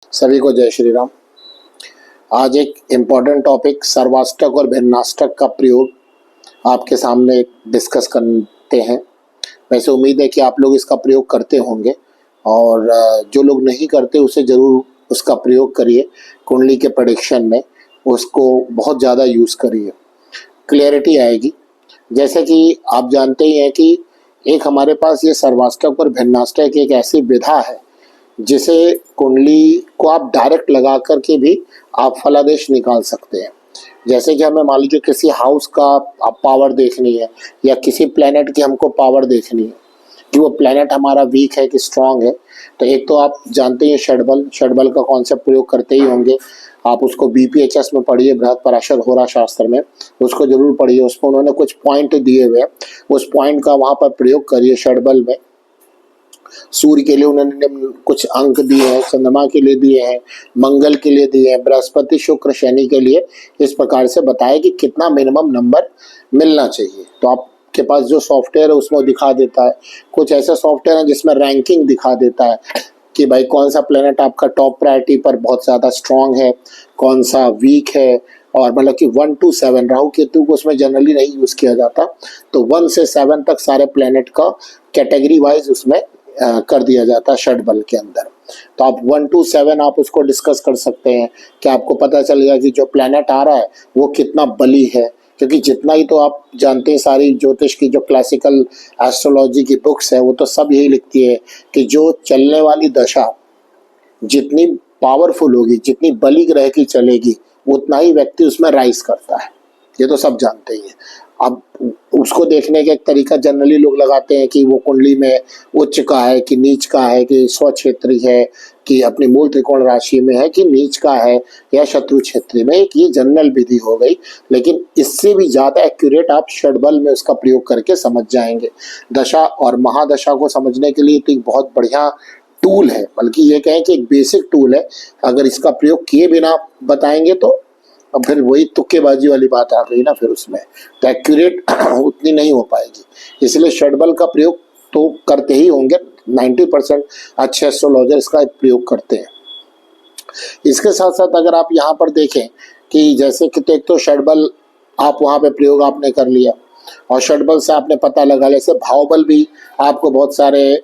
सभी को जय श्री राम। आज एक इम्पॉर्टेंट टॉपिक सर्वाष्टक और भिन्नाष्टक का प्रयोग आपके सामने डिस्कस करते हैं। वैसे उम्मीद है कि आप लोग इसका प्रयोग करते होंगे और जो लोग नहीं करते उसे ज़रूर उसका प्रयोग करिए। कुंडली के प्रेडिक्शन में उसको बहुत ज़्यादा यूज़ करिए, क्लियरिटी आएगी। जैसे कि आप जानते ही हैं कि एक हमारे पास ये सर्वाष्टक और भिन्नाष्टक एक ऐसी विधा है जिसे कुंडली को आप डायरेक्ट लगा करके भी आप फलादेश निकाल सकते हैं। जैसे कि हमें मान लीजिए किसी हाउस का पावर देखनी है या किसी प्लेनेट की हमको पावर देखनी है कि वो प्लेनेट हमारा वीक है कि स्ट्रांग है। तो एक तो आप जानते हैं षडबल का कॉन्सेप्ट प्रयोग करते ही होंगे। आप उसको बीपीएचएस में पढ़िए, बृहत्पराशर होरा शास्त्र में उसको जरूर पढ़िए। उसको उन्होंने कुछ पॉइंट दिए हुए हैं, उस पॉइंट का वहाँ पर प्रयोग करिए षडबल में। सूर्य के लिए उन्होंने कुछ अंक दिए हैं, चंद्रमा के लिए दिए हैं, मंगल के लिए दिए हैं, बृहस्पति शुक्र शनि के लिए इस प्रकार से बताया कि कितना मिनिमम नंबर मिलना चाहिए। तो आपके पास जो सॉफ्टवेयर है उसमें दिखा देता है। कुछ ऐसे सॉफ्टवेयर है जिसमें रैंकिंग दिखा देता है कि भाई कौन सा प्लेनेट आपका टॉप प्रायोरिटी पर बहुत ज़्यादा स्ट्रांग है, कौन सा वीक है। और मतलब कि 1 to 7, राहु केतु को उसमें जनरली नहीं यूज़ किया जाता, तो 1 से 7 तक सारे प्लेनेट का कैटेगरी वाइज उसमें कर दिया जाता है षडबल के अंदर। तो आप 1 to 7 आप उसको डिस्कस कर सकते हैं कि आपको पता चलेगा कि जो प्लेनेट आ रहा है वो कितना बली है। क्योंकि जितना ही तो आप जानते हैं सारी ज्योतिष की जो क्लासिकल एस्ट्रोलॉजी की बुक्स है वो तो सब यही लिखती है कि जो चलने वाली दशा जितनी पावरफुल होगी, जितनी बली ग्रह की चलेगी, उतना ही व्यक्ति उसमें राइज करता है। ये तो सब जानते ही हैं। अब उसको देखने का एक तरीका जनरली लोग लगाते हैं कि वो कुंडली में उच्च का है कि नीच का है, कि स्वक्षेत्री है कि अपनी मूल त्रिकोण राशि में है, कि नीच का है या शत्रु क्षेत्र में। एक ये जनरल विधि हो गई, लेकिन इससे भी ज्यादा एक्यूरेट आप षडबल में उसका प्रयोग करके समझ जाएंगे। दशा और महादशा को समझने के लिए तो एक बहुत बढ़िया टूल है, बल्कि ये कहें कि एक बेसिक टूल है। अगर इसका प्रयोग किए बिना बताएंगे तो अब फिर वही तुक्केबाजी वाली बात आ गई ना, फिर उसमें तो एक्यूरेट उतनी नहीं हो पाएगी। इसलिए षडबल का प्रयोग तो करते ही होंगे, 90% अच्छे एस्ट्रोलॉजर इसका प्रयोग करते हैं। इसके साथ साथ अगर आप यहाँ पर देखें कि जैसे कि एक तो षडबल आप वहाँ पे प्रयोग आपने कर लिया और षडबल से आपने पता लगा, जैसे भावबल भी आपको बहुत सारे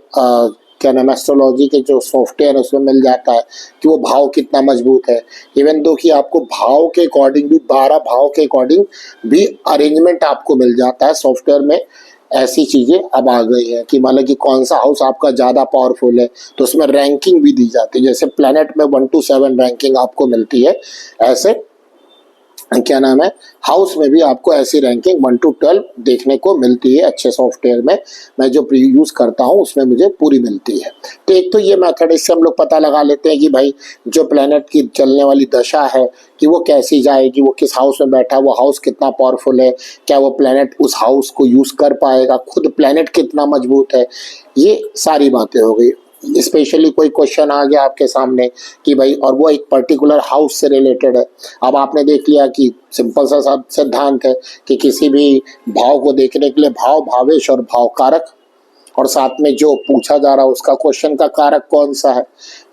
क्या नाम एस्ट्रोलॉजी के जो सॉफ्टवेयर है उसमें मिल जाता है कि वो भाव कितना मजबूत है। इवन दो कि आपको भाव के अकॉर्डिंग भी 12 भाव के अकॉर्डिंग भी अरेंजमेंट आपको मिल जाता है सॉफ्टवेयर में। ऐसी चीजें अब आ गई है कि मतलब कि कौन सा हाउस आपका ज्यादा पावरफुल है तो उसमें रैंकिंग भी दी जाती है। जैसे प्लेनेट में 1 to 7 रैंकिंग आपको मिलती है, ऐसे क्या नाम है हाउस में भी आपको ऐसी रैंकिंग 1 to 12 देखने को मिलती है। अच्छे सॉफ्टवेयर में मैं जो यूज करता हूँ उसमें मुझे पूरी मिलती है। तो एक तो ये मेथड, इससे हम लोग पता लगा लेते हैं कि भाई जो प्लेनेट की चलने वाली दशा है कि वो कैसी जाएगी, वो किस हाउस में बैठा है, वो हाउस कितना पावरफुल है, क्या वो प्लेनेट उस हाउस को यूज कर पाएगा, खुद प्लेनेट कितना मजबूत है। ये सारी बातें हो गई। स्पेशली कोई क्वेश्चन आ गया आपके सामने कि भाई, और वो एक पर्टिकुलर हाउस से रिलेटेड है। अब आपने देख लिया कि सिंपल सा सिद्धांत है कि किसी भी भाव को देखने के लिए भाव, भावेश और भाव कारक, और साथ में जो पूछा जा रहा है उसका क्वेश्चन का कारक कौन सा है,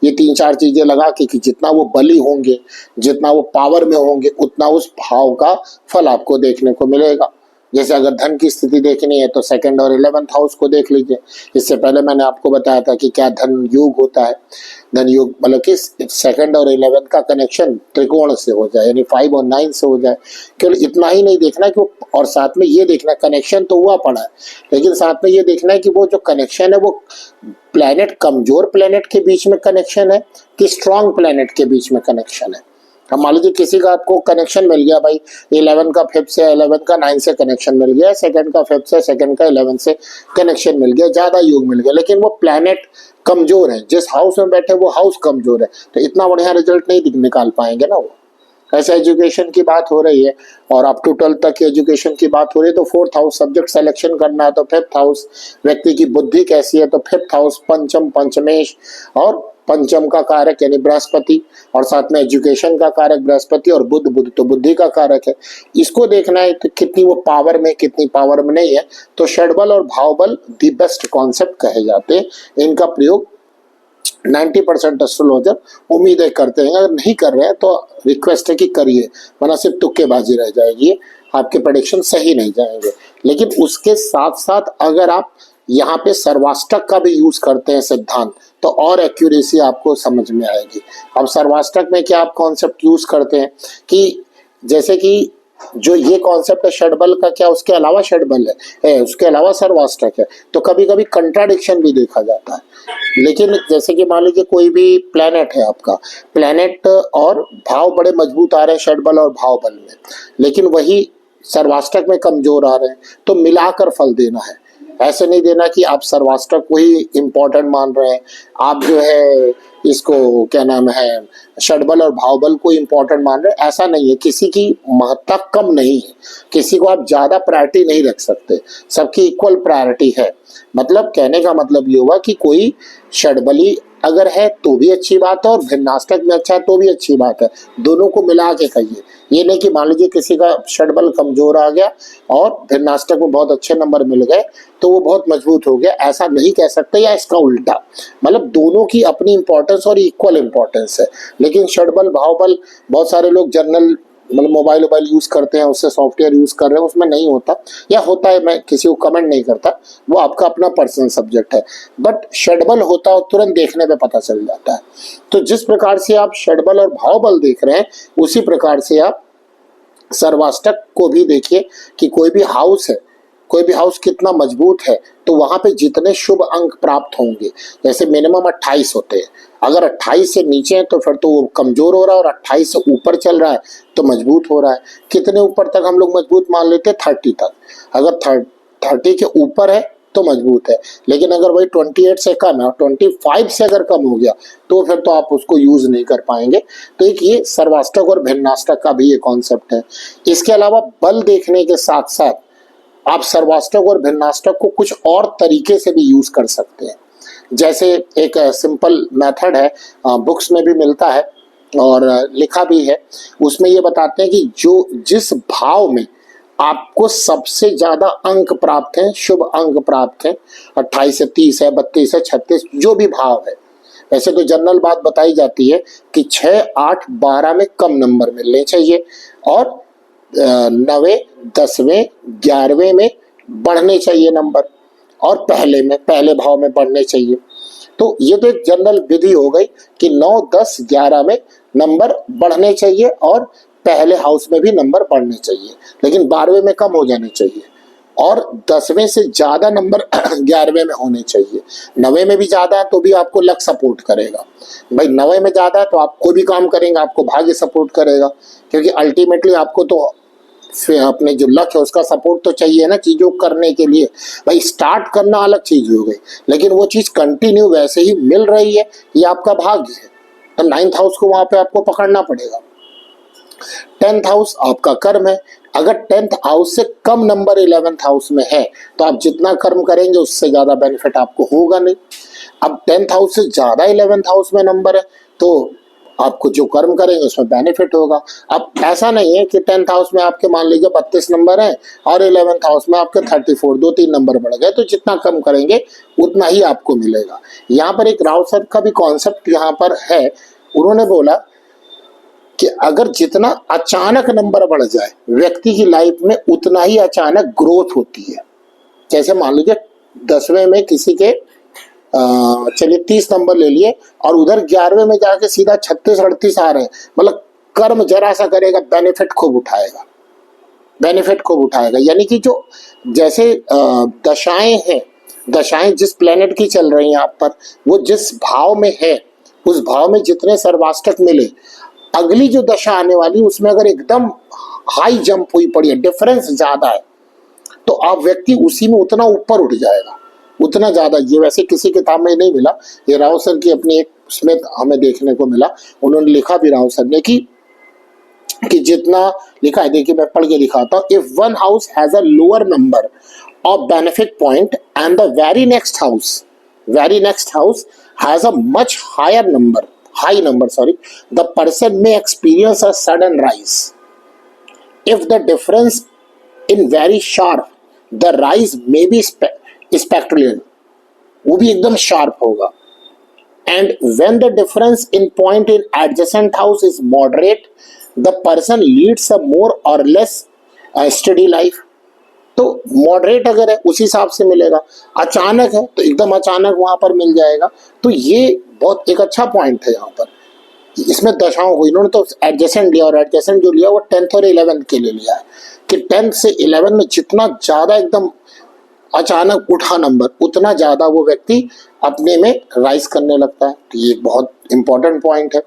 ये 3-4 चीजें लगा कि जितना वो बली होंगे, जितना वो पावर में होंगे, उतना उस भाव का फल आपको देखने को मिलेगा। जैसे अगर धन की स्थिति देखनी है तो 2nd और 11th हाउस को देख लीजिए। इससे पहले मैंने आपको बताया था कि क्या धन योग होता है। धन योग मतलब कि 2nd और 11th का कनेक्शन त्रिकोण से हो जाए, यानी 5 और 9 से हो जाए। केवल इतना ही नहीं देखना कि वो, और साथ में ये देखना कनेक्शन तो हुआ पड़ा है, लेकिन साथ में ये देखना है कि वो जो कनेक्शन है वो प्लेनेट, कमजोर प्लेनेट के बीच में कनेक्शन है कि स्ट्रांग प्लेनेट के बीच में कनेक्शन है। हम मान लीजिए किसी का आपको कनेक्शन मिल गया भाई 11 का 5 से, 11 का 9 से कनेक्शन मिल गया, 2nd का 5 से, 2nd का 11 से कनेक्शन मिल गया, ज्यादा योग मिल गया, लेकिन वो प्लैनेट कमजोर है, जिस हाउस में बैठे वो हाउस कमजोर है, तो इतना बढ़िया रिजल्ट नहीं निकाल पाएंगे ना वो। ऐसे एजुकेशन की बात हो रही है और अप टू 12 तक की एजुकेशन की बात हो रही है, तो 4th हाउस सब्जेक्ट सिलेक्शन करना है तो 5th हाउस, व्यक्ति की बुद्धि कैसी है तो 5th हाउस, पंचम, पंचमेश और पंचम का कारक यानी बृहस्पति, और साथ में एजुकेशन का कारक बृहस्पति और बुध, बुध तो बुद्धि का कारक है। इसको देखना है तो कितनी वो पावर में, कितनी पावर में नहीं है। तो षडबल और भावबल दी बेस्ट कॉन्सेप्ट कहे जाते हैं। इनका प्रयोग 90% एस्ट्रोलॉजर उम्मीदें करते हैं, अगर नहीं कर रहे हैं तो रिक्वेस्ट है कि करिए, वरना सिर्फ तुक्केबाजी रह जाएगी, आपके प्रेडिक्शन सही नहीं जाएंगे। लेकिन उसके साथ साथ अगर आप यहाँ पे सर्वाष्टक का भी यूज करते हैं सिद्धांत, तो और एक्यूरेसी आपको समझ में आएगी। अब सर्वाष्टक में क्या आप कॉन्सेप्ट यूज करते हैं कि जैसे कि जो ये कॉन्सेप्ट है षडबल का, क्या उसके अलावा षडबल है, उसके अलावा सर्वाष्टक है, तो कभी कभी कंट्राडिक्शन भी देखा जाता है। लेकिन जैसे कि मान लीजिए कोई भी प्लेनेट है आपका, प्लेनेट और भाव बड़े मजबूत आ रहे हैं षडबल और भाव बल में, लेकिन वही सर्वाष्टक में कमजोर आ रहे हैं, तो मिलाकर फल देना है। ऐसे नहीं देना कि आप सर्वाष्टक को ही इंपॉर्टेंट मान रहे हैं, आप जो है इसको क्या नाम है षडबल और भावबल को इंपॉर्टेंट मान रहे हैं, ऐसा नहीं है। किसी की महत्ता कम नहीं है, किसी को आप ज्यादा प्रायोरिटी नहीं रख सकते, सबकी इक्वल प्रायोरिटी है। मतलब कहने का मतलब ये हुआ कि कोई षडबली अगर है तो भी अच्छी बात है और भिन्नाष्टक में अच्छा है तो भी अच्छी बात है, दोनों को मिला के कहिए। ये नहीं कि मान लीजिए किसी का षडबल कमजोर आ गया और भिन्नाष्टक में बहुत अच्छे नंबर मिल गए तो वो बहुत मजबूत हो गया, ऐसा नहीं कह सकते, या इसका उल्टा। मतलब दोनों की अपनी इंपॉर्टेंस और इक्वल इंपॉर्टेंस है। लेकिन षडबल भावबल बहुत सारे लोग जनरल मतलब मोबाइल यूज करते हैं, उससे सॉफ्टवेयर यूज कर रहे हैं, उसमें नहीं होता, या होता है, मैं किसी को कमेंट नहीं करता, वो आपका अपना पर्सनल सब्जेक्ट है। बट षडबल होता है तुरंत देखने पे पता चल जाता है। तो जिस प्रकार से आप षडबल और भावबल देख रहे हैं, उसी प्रकार से आप सर्वाष्टक को भी देखिए कि कोई भी हाउस कितना मजबूत है, तो वहां पे जितने शुभ अंक प्राप्त होंगे, जैसे मिनिमम 28 होते हैं, अगर 28 से नीचे है तो फिर तो वो कमजोर हो रहा है, और 28 से ऊपर चल रहा है तो मजबूत हो रहा है। कितने ऊपर तक हम लोग मजबूत मान लेते हैं? 30 तक। अगर 30 के ऊपर है तो मजबूत है, लेकिन अगर वही 28 से कम है और 25 से अगर कम हो गया तो फिर तो आप उसको यूज नहीं कर पाएंगे। तो एक ये सर्वाष्टक और भिन्नाष्टक का भी ये कॉन्सेप्ट है। इसके अलावा बल देखने के साथ साथ आप सर्वाष्टक और भिन्नाष्टक को कुछ और तरीके से भी यूज कर सकते हैं। जैसे एक सिंपल मेथड है, बुक्स में भी मिलता है और लिखा भी है, उसमें ये बताते हैं कि जो जिस भाव में आपको सबसे ज्यादा अंक प्राप्त हैं, शुभ अंक प्राप्त हैं, 28 से 30 है, 32 है, 36, जो भी भाव है। वैसे तो जनरल बात बताई जाती है कि 6, 8, 12 में कम नंबर मिलने चाहिए और 9वें, 10वें, 11वें में बढ़ने चाहिए नंबर, और पहले भाव में बढ़ने चाहिए। तो ये तो एक जनरल विधि हो गई कि 9, 10, 11 में नंबर बढ़ने चाहिए और पहले हाउस में भी नंबर बढ़ने चाहिए, लेकिन 12वें में कम हो जाने चाहिए, और 10वें से ज्यादा नंबर 11वें में होने चाहिए। 9वें में भी ज्यादा है तो भी आपको लक सपोर्ट करेगा भाई, 9वें में ज्यादा है तो आप कोई भी काम करेंगे आपको भाग्य सपोर्ट करेगा, क्योंकि अल्टीमेटली आपको तो अपने जो लक्ष्य है उसका सपोर्ट तो चाहिए ना चीजों करने के लिए। भाई स्टार्ट करना अलग चीज हो गई, लेकिन वो चीज कंटिन्यू वैसे ही मिल रही है, ये आपका भाग्य है। तो 9th हाउस को वहां पे आपको पकड़ना पड़ेगा। 10th हाउस आपका कर्म है, अगर 10th हाउस से कम नंबर 11th हाउस में है तो आप जितना कर्म करेंगे उससे ज्यादा बेनिफिट आपको होगा नहीं। अब 10th हाउस से ज्यादा 11th हाउस में नंबर है तो आपको जो कर्म करेंगे उसमें बेनिफिट होगा। अब ऐसा नहीं है कि 10th हाउस में आपके मान लीजिए 32 नंबर है और 11th हाउस में आपके 34, 2-3 नंबर बढ़ गए, तो जितना कम करेंगे उतना ही आपको मिलेगा। यहाँ पर एक राव सर का भी कॉन्सेप्ट यहाँ पर है, उन्होंने बोला कि अगर जितना अचानक नंबर बढ़ जाए व्यक्ति की लाइफ में, उतना ही अचानक ग्रोथ होती है। जैसे मान लीजिए 10वें में किसी के चलिए 30 नंबर ले लिए और उधर 11वें में जाके सीधा 36, 38 आ रहे हैं, मतलब कर्म जरा सा करेगा, बेनिफिट खूब उठाएगा। यानी कि जो जैसे दशाएं हैं, दशाएं जिस प्लेनेट की चल रही हैं आप पर, वो जिस भाव में है उस भाव में जितने सर्वाष्टक मिले, अगली जो दशा आने वाली उसमें अगर एकदम हाई जंप हुई पड़ी है, डिफरेंस ज्यादा है, तो आप व्यक्ति उसी में उतना ऊपर उठ जाएगा, उतना ज्यादा। ये वैसे किसी किताब में नहीं मिला, ये राव सर की अपनी एक उसमें हमें देखने को मिला, उन्होंने लिखा भी राव सर ने कि जितना लिखा है, देखिए मैं पढ़ के दिखाता हूँ। If one house has a lower number of benefit point and the very next house has a much higher number, the person may experience a sudden rise. If the difference in very sharp, the rise may be spectacular, वो भी एकदम sharp होगा। and when the difference in point in adjacent house is moderate, the person leads a more or less steady life. तो moderate अगर है उस हिसाब से मिलेगा, अचानक है तो एकदम अचानक वहां पर मिल जाएगा। तो ये बहुत एक अच्छा पॉइंट है यहाँ पर। इसमें दशाओं को इन्होंने तो एडजेसेंट लिया, और एडजेसेंट जो लिया वो 10th और 11th के लिए लिया है कि 10th से 11 में जितना ज्यादा एकदम अचानक उठा नंबर उतना ज्यादा वो व्यक्ति अपने में राइज करने लगता है। तो ये बहुत इंपॉर्टेंट पॉइंट है।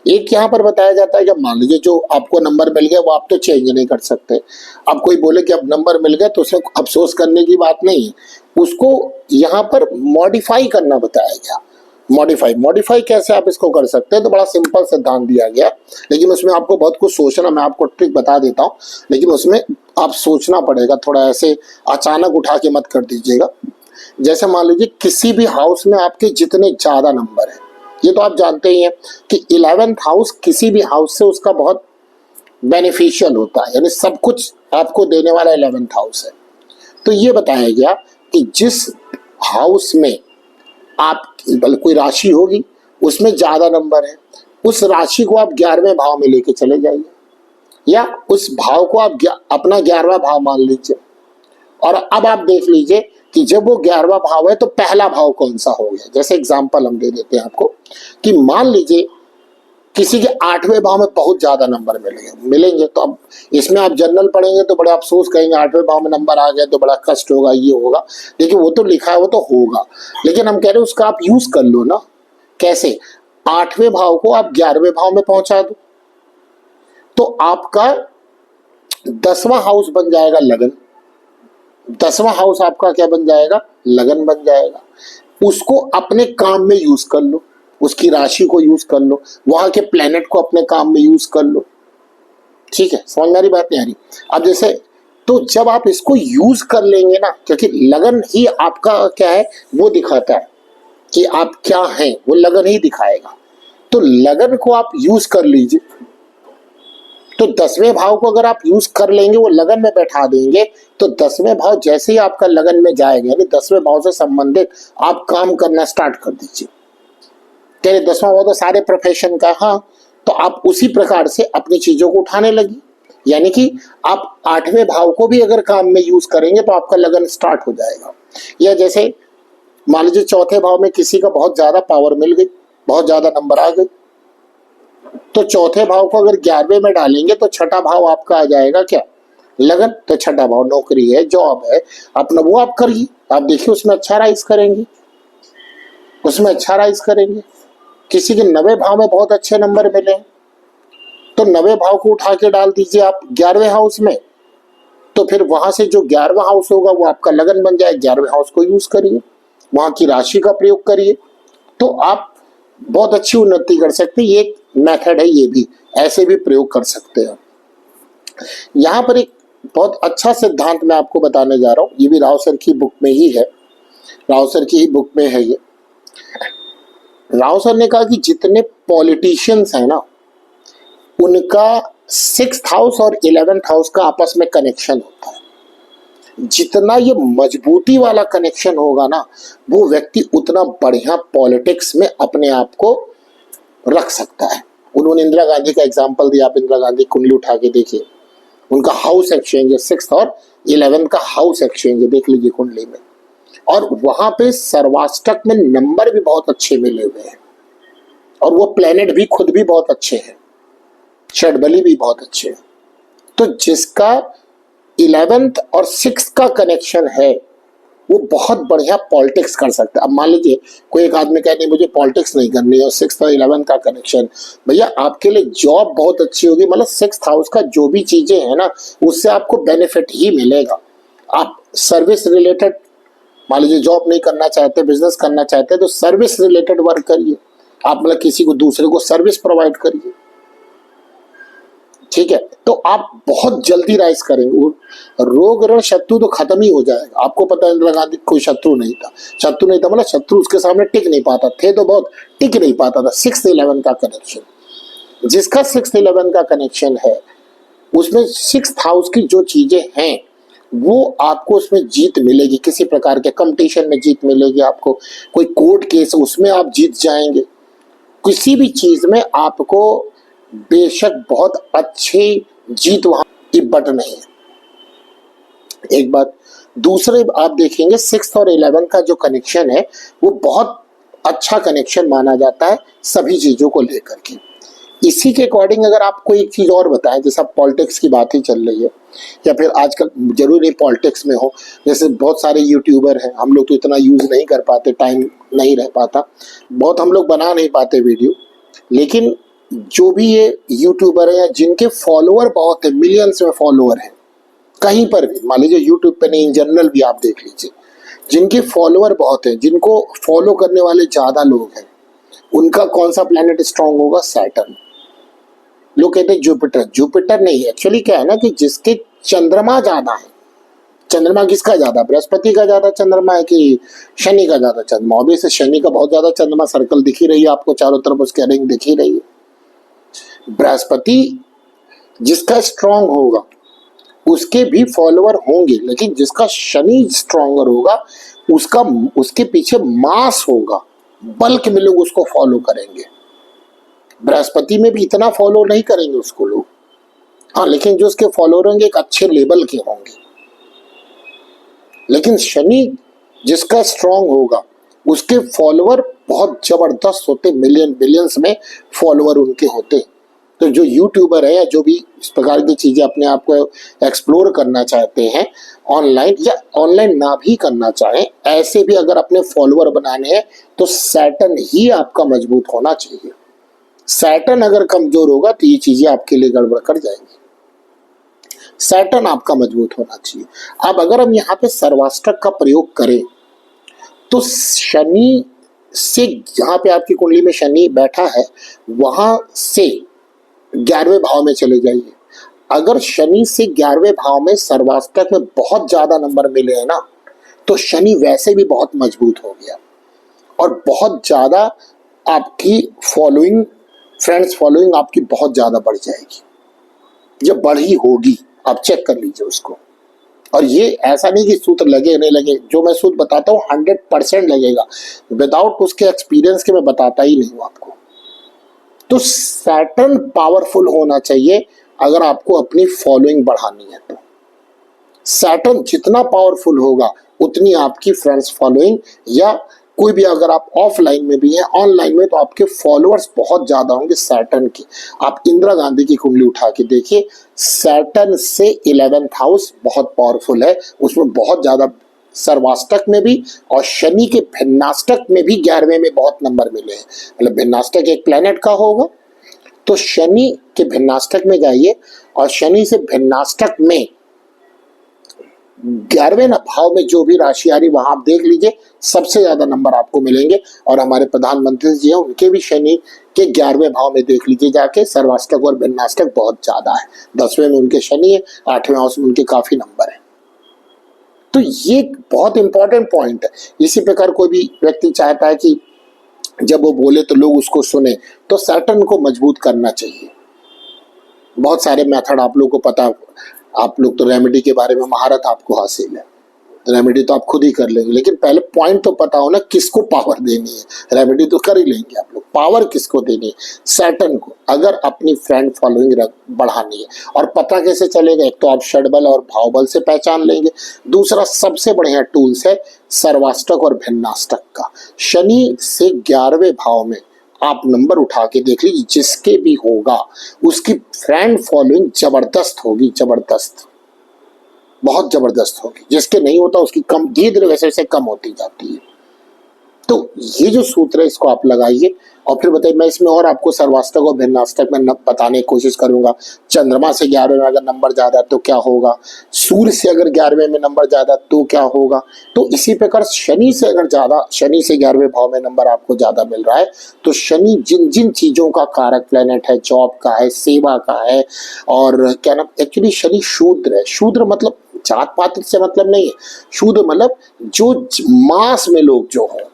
एक यहाँ पर बताया जाता है, जब मान लीजिए जो आपको नंबर मिल गया वो आप तो चेंज नहीं कर सकते। अब कोई बोले कि अब नंबर मिल गया तो उसमें अफसोस करने की बात नहीं है, उसको यहाँ पर मॉडिफाई करना बताया गया। मॉडिफाई कैसे आप इसको कर सकते हैं, तो बड़ा सिंपल सिद्धांत दिया गया, लेकिन उसमें आपको बहुत कुछ सोचना, मैं आपको ट्रिक बता देता हूँ, लेकिन उसमें आप सोचना पड़ेगा थोड़ा, ऐसे अचानक उठा के मत कर दीजिएगा। जैसे मान लीजिए किसी भी हाउस में आपके जितने ज्यादा नंबर है, ये तो आप जानते ही हैं कि 11th हाउस किसी भी हाउस से उसका बहुत बेनिफिशियल होता है, यानी सब कुछ आपको देने वाला 11th हाउस है। तो ये बताया गया कि जिस हाउस में आप कोई राशि होगी उसमें ज्यादा नंबर है, उस राशि को आप 11वें भाव में लेके चले जाइए, या उस भाव को आप अपना 11वां भाव मान लीजिए। और अब आप देख लीजिए कि जब वो 11वां भाव है तो पहला भाव कौन सा हो गया। जैसे एग्जांपल हम दे देते हैं आपको कि मान लीजिए किसी के 8वें भाव में बहुत ज्यादा नंबर मिलेंगे, तो अब इसमें आप जनरल पढ़ेंगे तो बड़ा अफसोस कहेंगे 8वें भाव में नंबर आ गया तो बड़ा कष्ट होगा, ये होगा, लेकिन वो तो लिखा है वो तो होगा। लेकिन हम कह रहे हैं उसका आप यूज कर लो ना। कैसे? 8वें भाव को आप 11वें भाव में पहुंचा दो तो आपका 10वां हाउस बन जाएगा लगन। 10वां हाउस आपका क्या बन जाएगा? लगन बन जाएगा। उसको अपने काम में यूज कर लो, उसकी राशि को यूज कर लो, वहां के प्लेनेट को अपने काम में यूज कर लो। ठीक है, समझ में आ रही बात? नहीं आ रही? अब जैसे तो जब आप इसको यूज कर लेंगे ना, क्योंकि लगन ही आपका क्या है वो दिखाता है कि आप क्या हैं, वो लगन ही दिखाएगा। तो लगन को आप यूज कर लीजिए। तो 10वें भाव को अगर आप यूज कर लेंगे, वो लगन में बैठा देंगे, तो 10वें भाव जैसे ही आपका लगन में जाएगा, यानी 10वें भाव से संबंधित आप काम करना स्टार्ट कर दीजिए। तेरे 10वां भाव तो सारे प्रोफेशन का, हाँ, तो आप उसी प्रकार से अपनी चीजों को उठाने लगी। यानी कि आप 8वें भाव को भी अगर काम में यूज करेंगे तो आपका लगन स्टार्ट हो जाएगा। या जैसे मान लीजिए 4थे भाव में किसी का बहुत ज्यादा पावर मिल गई, बहुत ज्यादा नंबर आ गए, तो 4थे भाव को अगर 11वें में डालेंगे तो 6ठा भाव आपका आ जाएगा क्या? लगन। तो 6ठा भाव नौकरी है, जॉब है अपना, वो आप करिए, आप देखिए उसमें अच्छा राइज करेंगे, उसमें अच्छा राइज करेंगे। किसी के 9वें भाव में बहुत अच्छे नंबर मिले तो 9वें भाव को उठा के डाल दीजिए आप 11वें हाउस में, तो फिर वहां से जो 11वां हाउस होगा वो आपका लगन बन जाए। 11वें हाउस को यूज करिए, वहां की राशि का प्रयोग करिए, तो आप बहुत अच्छी उन्नति कर सकते हैं। ये एक मेथड है, ये भी ऐसे भी प्रयोग कर सकते हैं। यहाँ पर एक बहुत अच्छा सिद्धांत मैं आपको बताने जा रहा हूँ, ये भी राव सर की बुक में ही है, राव सर की ही बुक में है ये। राव सर ने कहा कि जितने पॉलिटिशियंस हैं ना, उनका 6th हाउस और 11th हाउस का आपस में कनेक्शन होता है। जितना ये मजबूती वाला कनेक्शन होगा ना, वो व्यक्ति उतना बढ़िया पॉलिटिक्स में अपने आप को रख सकता है। उन्होंने इंदिरा गांधी का एग्जाम्पल दिया, आप इंदिरा गांधी कुंडली उठा के देखिए, उनका हाउस एक्सचेंज है 6th और 11th का हाउस एक्सचेंज है, देख लीजिए कुंडली में। और वहां पे सर्वाष्टक में नंबर भी बहुत अच्छे मिले हुए हैं, और वो प्लेनेट भी खुद भी बहुत अच्छे हैं, षडबली भी बहुत अच्छे हैं। तो जिसका 11th और 6th का कनेक्शन है वो बहुत बढ़िया पॉलिटिक्स कर सकता है। अब मान लीजिए कोई एक आदमी कहते मुझे पॉलिटिक्स नहीं करनी है और 6th और 11th का कनेक्शन, भैया आपके लिए जॉब बहुत अच्छी होगी। मतलब 6th हाउस का जो भी चीजें हैं ना, उससे आपको बेनिफिट ही मिलेगा। आप सर्विस रिलेटेड, मान लीजिए जॉब नहीं करना चाहते, बिजनेस करना चाहते, तो सर्विस रिलेटेड वर्क करिए। आप मतलब किसी को दूसरे को सर्विस प्रोवाइड करिए, ठीक है, तो आप बहुत जल्दी राइज करेंगे। रोग ऋण शत्रु तो खत्म ही हो जाएगा। आपको पता है इंदिरा गांधी कोई शत्रु नहीं था, मतलब शत्रु उसके सामने टिक नहीं पाता, थे तो बहुत, टिक नहीं पाता था। 6th 11 का कनेक्शन, जिसका 6th 11 का कनेक्शन है, उसमें 6th हाउस की जो चीजें हैं वो आपको उसमें जीत मिलेगी, किसी प्रकार के कंपटीशन में जीत मिलेगी आपको, कोई कोर्ट केस उसमें आप जीत जाएंगे, किसी भी चीज में आपको बेशक बहुत अच्छी जीत वहां की बट नहीं है। एक बात। दूसरे आप देखेंगे 6th और 11 का जो कनेक्शन है वो बहुत अच्छा कनेक्शन माना जाता है सभी चीजों को लेकर के। इसी के अकॉर्डिंग अगर आपको एक चीज और बताएं, जैसा पॉलिटिक्स की बात ही चल रही है, या फिर आजकल जरूरी पॉलिटिक्स में हो, जैसे बहुत सारे यूट्यूबर हैं, हम लोग तो इतना यूज नहीं कर पाते, टाइम नहीं रह पाता, बहुत हम लोग बना नहीं पाते वीडियो, लेकिन जो भी ये यूट्यूबर है या जिनके फॉलोअर बहुत है, मिलियंस में फॉलोअर हैं, कहीं पर भी मान लीजिए यूट्यूब पे नहीं, इन जनरल भी आप देख लीजिए, जिनके फॉलोअर बहुत हैं, जिनको फॉलो करने वाले ज्यादा लोग हैं, उनका कौन सा प्लेनेट स्ट्रांग होगा? सैटर्न। लोग कहते हैं जुपिटर, जुपिटर नहीं, एक्चुअली क्या है ना कि जिसके चंद्रमा ज्यादा है, चंद्रमा किसका ज्यादा? बृहस्पति का ज्यादा चंद्रमा है कि शनि का ज्यादा चंद्रमा? ऑब्वियसली शनि का बहुत ज्यादा चंद्रमा, सर्कल दिख ही रही है आपको चारों तरफ, उसके रिंग दिख ही रही है। बृहस्पति जिसका स्ट्रांग होगा उसके भी फॉलोअर होंगे, लेकिन जिसका शनि स्ट्रांगर होगा उसका, उसके पीछे मास होगा, बल्क में लोग उसको फॉलो करेंगे। बृहस्पति में भी इतना फॉलो नहीं करेंगे उसको लोग, हाँ, लेकिन जो उसके फॉलोअर होंगे एक अच्छे लेवल के होंगे। लेकिन शनि जिसका स्ट्रांग होगा उसके फॉलोअर बहुत जबरदस्त होते, मिलियन बिलियंस में फॉलोअर उनके होते। तो जो यूट्यूबर है या जो भी इस प्रकार की चीजें अपने आप को एक्सप्लोर करना चाहते हैं ऑनलाइन, या ऑनलाइन ना भी करना चाहें, ऐसे भी अगर अपने फॉलोअर बनाने हैं तो सैटर्न ही आपका मजबूत होना चाहिए। सैटर्न अगर कमजोर होगा तो ये चीजें आपके लिए गड़बड़ कर जाएंगी। सैटर्न आपका मजबूत होना चाहिए। अब अगर हम यहाँ पे सर्वाष्टक का प्रयोग करें तो शनि से, जहां पे आपकी कुंडली में शनि बैठा है वहां से 11वें भाव में चले जाइए। अगर शनि से 11वें भाव में सर्वाष्टक में बहुत ज्यादा नंबर मिले हैं ना, तो शनि वैसे भी बहुत मजबूत हो गया और बहुत ज्यादा आपकी फॉलोइंग, फ्रेंड्स फॉलोइंग आपकी बहुत ज्यादा बढ़ जाएगी, जब बढ़ी होगी, आप चेक कर लीजिए उसको। और ये ऐसा नहीं कि सूत्र लगे नहीं लगे, जो मैं सूत्र बताता हूँ 100% लगेगा, विदाउट उसके एक्सपीरियंस के मैं बताता ही नहीं हूँ आपको। तो सैटर्न पावरफुल होना चाहिए अगर आपको अपनी फॉलोइंग बढ़ानी है तो। सैटर्न जितना पावरफुल होगा उतनी आपकी फ्रेंड्स फॉलोइंग, या कोई भी अगर आप ऑफलाइन में भी हैं ऑनलाइन में, तो आपके फॉलोअर्स बहुत ज्यादा होंगे सैटर्न के। आप इंदिरा गांधी की कुंडली उठा के देखिए, सैटर्न से 11th हाउस बहुत पावरफुल है, उसमें बहुत ज्यादा सर्वाष्टक में भी और शनि के भिन्नाष्टक में भी 11वें में बहुत नंबर मिले हैं। मतलब भिन्नाष्टक एक प्लेनेट का होगा तो शनि के भिन्नाष्टक में जाइए और शनि से भिन्नाष्टक में 11वें भाव में जो भी राशि आ रही वहां आप देख लीजिए, सबसे ज्यादा नंबर आपको मिलेंगे। और हमारे प्रधानमंत्री जी हैं, उनके भी शनि के 11वें भाव में देख लीजिए जाके, सर्वाष्टक और भिन्नाष्टक बहुत ज्यादा है। 10वें में उनके शनि है, 8वें हाउस में उनके काफी नंबर है। तो ये बहुत इंपॉर्टेंट पॉइंट है। इसी प्रकार कोई भी व्यक्ति चाहता है कि जब वो बोले तो लोग उसको सुने, तो सैटर्न को मजबूत करना चाहिए। बहुत सारे मेथड आप लोग को पता, आप लोग तो रेमेडी के बारे में महारत आपको हासिल है, रेमेडी तो आप खुद ही कर लेंगे, लेकिन पहले पॉइंट तो पता हो ना किसको पावर देनी है। रेमेडी तो कर ही लेंगे आप लोग, पावर किसको देनी है? सैटर्न को। अगर अपनी फ्रेंड फॉलोइंग बढ़ानी है, और पता कैसे चलेगा? एक तो आप षडबल और भावबल से पहचान लेंगे, दूसरा सबसे बढ़िया टूल्स है सर्वाष्टक और भिन्नाष्टक का। शनि से 11वें भाव में आप नंबर उठा के देख लीजिए, जिसके भी होगा उसकी फ्रेंड फॉलोइंग जबरदस्त होगी, जबरदस्त, बहुत जबरदस्त होगी। जिसके नहीं होता उसकी कम, धीरे धीरे वैसे वैसे कम होती जाती है। तो ये जो सूत्र है इसको आप लगाइए और फिर बताइए। मैं इसमें और आपको सर्वाष्टक और भिन्नाष्टक में बताने की कोशिश करूंगा। चंद्रमा से 11वें में अगर नंबर ज्यादा तो क्या होगा, सूर्य से अगर 11वें में नंबर ज्यादा तो क्या होगा। तो इसी प्रकार शनि से अगर ज्यादा, शनि से 11वें भाव में नंबर आपको ज्यादा मिल रहा है, तो शनि जिन जिन चीजों का कारक प्लेनेट है, जॉब का है, सेवा का है, और क्या नाम, एक्चुअली शनि शूद्र है। शूद्र मतलब जात पात से मतलब नहीं है, शूद्र मतलब जो मास में लोग जो हो,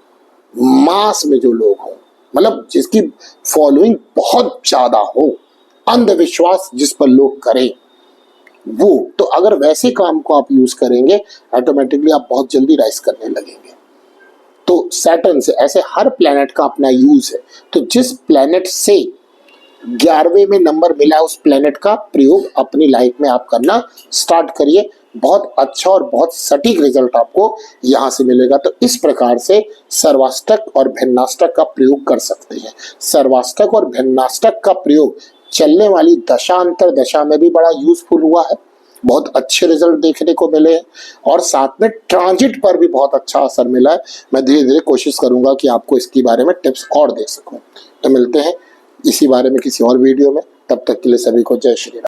मास में जो लोग हो, मतलब जिसकी फॉलोइंग बहुत ज्यादा हो, अंधविश्वास जिस पर लोग करें, वो, तो अगर वैसे काम को आप यूज करेंगे ऑटोमेटिकली आप बहुत जल्दी राइज करने लगेंगे। तो सैटर्न से ऐसे हर प्लेनेट का अपना यूज है। तो जिस प्लेनेट से 11वें में नंबर मिला है उस प्लेनेट का प्रयोग अपनी लाइफ में आप करना स्टार्ट करिए। बहुत अच्छा और बहुत सटीक रिजल्ट आपको यहां से मिलेगा। तो इस प्रकार से सर्वाष्टक और भिन्नाष्टक का प्रयोग कर सकते हैं। सर्वाष्टक और भिन्नाष्टक का प्रयोग चलने वाली दशांतर दशा में भी बड़ा यूजफुल हुआ है, बहुत अच्छे रिजल्ट देखने को मिले हैं, और साथ में ट्रांजिट पर भी बहुत अच्छा असर मिला है। मैं धीरे धीरे कोशिश करूंगा कि आपको इसके बारे में टिप्स और दे सकूं। तो मिलते हैं इसी बारे में किसी और वीडियो में, तब तक के लिए सभी को जय श्री राम।